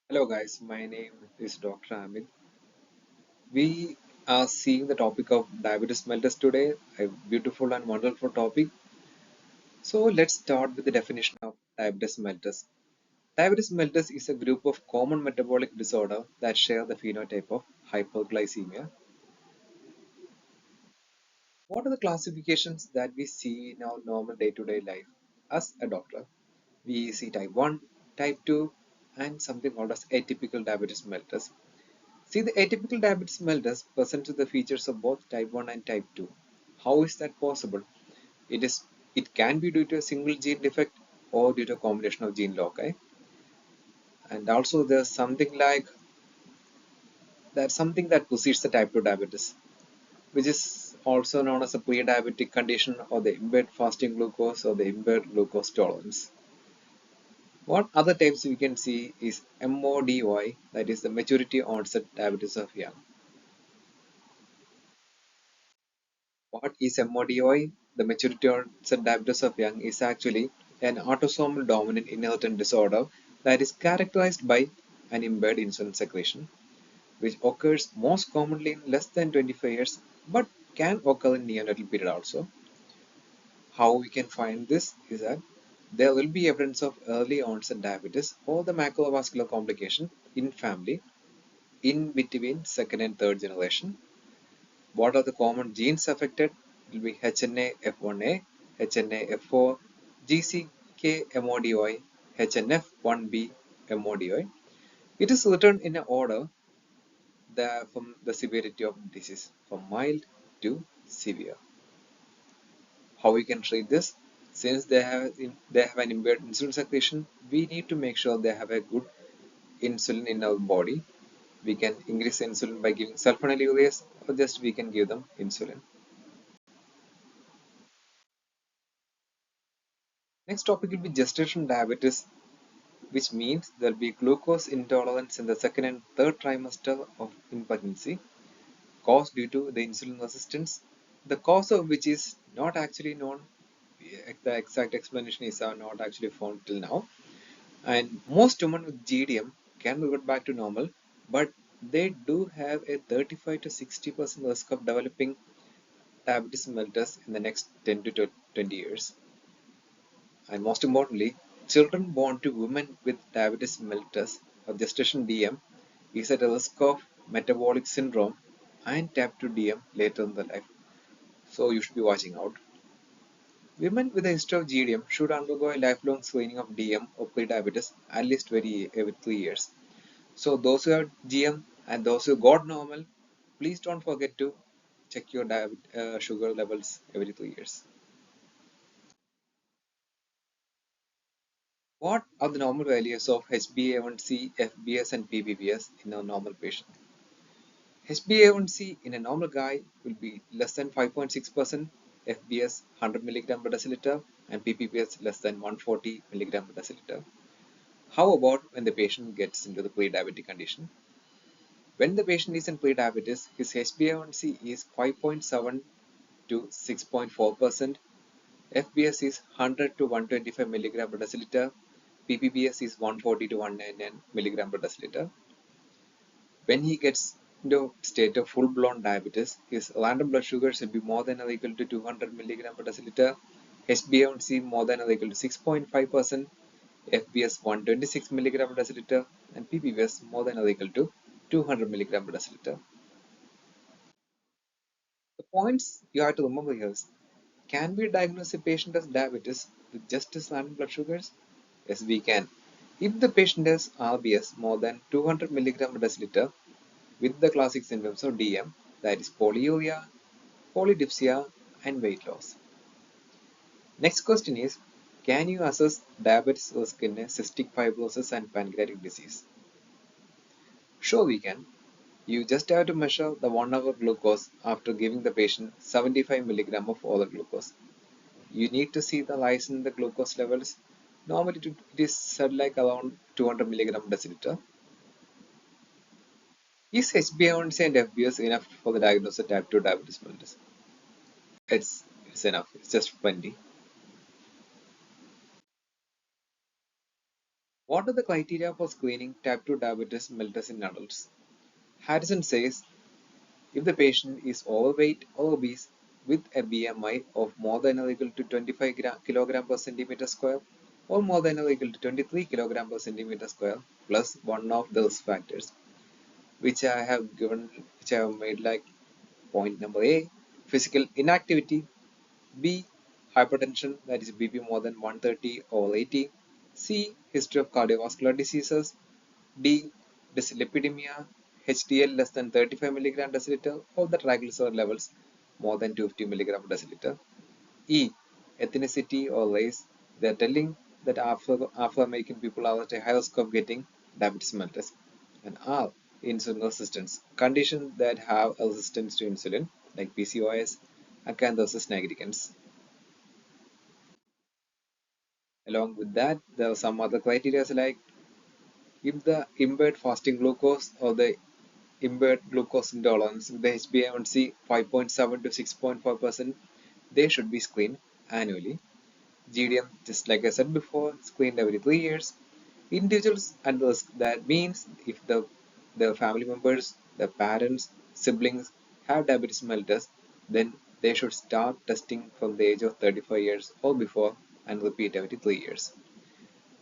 Hello guys, my name is Dr. Amit. We are seeing the topic of diabetes mellitus today, a beautiful and wonderful topic. So let's start with the definition of diabetes mellitus. Diabetes mellitus is a group of common metabolic disorder that share the phenotype of hyperglycemia. What are the classifications that we see in our normal day-to-day life? As a doctor, we see type 1, type 2, and something called as atypical diabetes mellitus. See, the atypical diabetes mellitus presents the features of both type 1 and type 2. How is that possible? It is. It can be due to a single gene defect or due to a combination of gene loci. And also there's something like something that precedes the type 2 diabetes, which is also known as a pre-diabetic condition or the impaired fasting glucose or the impaired glucose tolerance. What other types we can see is MODY, that is the maturity onset diabetes of young. What is MODY? The maturity onset diabetes of young is actually an autosomal dominant inherited disorder that is characterized by an impaired insulin secretion, which occurs most commonly in less than 25 years but can occur in neonatal period also. How we can find this is that there will be evidence of early onset diabetes or the macrovascular complication in family in between second and third generation. What are the common genes affected? It will be HNA-F1A, HNA-F4, GCK-MODY, HNF1B MODY. It is written in an order from the severity of disease, from mild to severe. How we can treat this? Since they have an impaired insulin secretion, we need to make sure they have a good insulin in our body. We can increase insulin by giving sulfonylureas, or just we can give them insulin. Next topic will be gestational diabetes, which means there will be glucose intolerance in the second and third trimester of in pregnancy, caused due to the insulin resistance, the cause of which is not actually known. The exact explanation is not actually found till now. And most women with GDM can revert back to normal, but they do have a 35 to 60% risk of developing diabetes mellitus in the next 10 to 20 years. And most importantly, children born to women with diabetes mellitus or gestation DM is at a risk of metabolic syndrome and type 2 DM later in the life. So you should be watching out. Women with a history of GDM should undergo a lifelong screening of DM or prediabetes at least every 3 years. So those who have GM and those who got normal, please don't forget to check your sugar levels every 3 years. What are the normal values of HbA1c, FBS, and ppbs in a normal patient? HbA1c in a normal guy will be less than 5.6%, FBS 100 mg per deciliter, and ppbs less than 140 mg per deciliter. How about when the patient gets into the pre-diabetic condition? When the patient is in pre-diabetes, his HbA1c is 5.7 to 6.4%, FBS is 100 to 125 mg per deciliter, ppbs is 140 to 199 mg per deciliter. When he gets into state of full-blown diabetes, his random blood sugar should be more than or equal to 200 mg per deciliter, HbA1c more than or equal to 6.5%, FBS 126 mg per deciliter, and ppbs more than or equal to 200 mg per deciliter. The points you have to remember here is, can we diagnose a patient as diabetes with just his random blood sugars? Yes, we can. If the patient has RBS more than 200 mg per deciliter with the classic symptoms of DM, that is polyuria, polydipsia, and weight loss. Next question is, can you assess diabetes risk in a cystic fibrosis and pancreatic disease? Sure, we can. You just have to measure the 1 hour glucose after giving the patient 75 mg of oral glucose. You need to see the rise in the glucose levels. Normally, it is said like around 200 mg per deciliter. Is HbA1c and FBS enough for the diagnosis of type 2 diabetes mellitus? It's enough. It's just plenty. What are the criteria for screening type 2 diabetes mellitus in adults? Harrison says if the patient is overweight or obese with a BMI of more than or equal to 25 kg per centimeter square or more than or equal to 23 kg per centimeter square plus one of those factors, which I have given, which I have made like point number A, physical inactivity, B, hypertension, that is BP more than 130 or 80, C, history of cardiovascular diseases, D, dyslipidemia, HDL less than 35 mg deciliter, or the triglyceride levels more than 250 mg deciliter. E, ethnicity or race. They are telling that Afro-American people are at a higher risk of getting diabetes mellitus. And R, insulin resistance. Conditions that have a resistance to insulin, like PCOS, acanthosis nigricans. Along with that, there are some other criteria like if the impaired fasting glucose or the impaired glucose intolerance with the HbA1c 5.7 to 6.5%, they should be screened annually. GDM, just like I said before, screened every 3 years. Individuals and risk, that means if the family members, the parents, siblings have diabetes mellitus, then they should start testing from the age of 35 years or before and repeat every 3 years.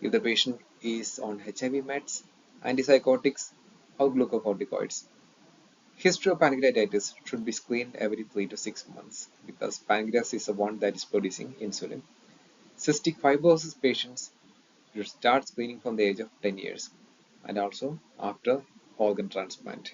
If the patient is on HIV meds, antipsychotics, or glucocorticoids, history of pancreatitis should be screened every 3 to 6 months because pancreas is the one that is producing insulin. Cystic fibrosis patients should start screening from the age of 10 years and also after organ transplant.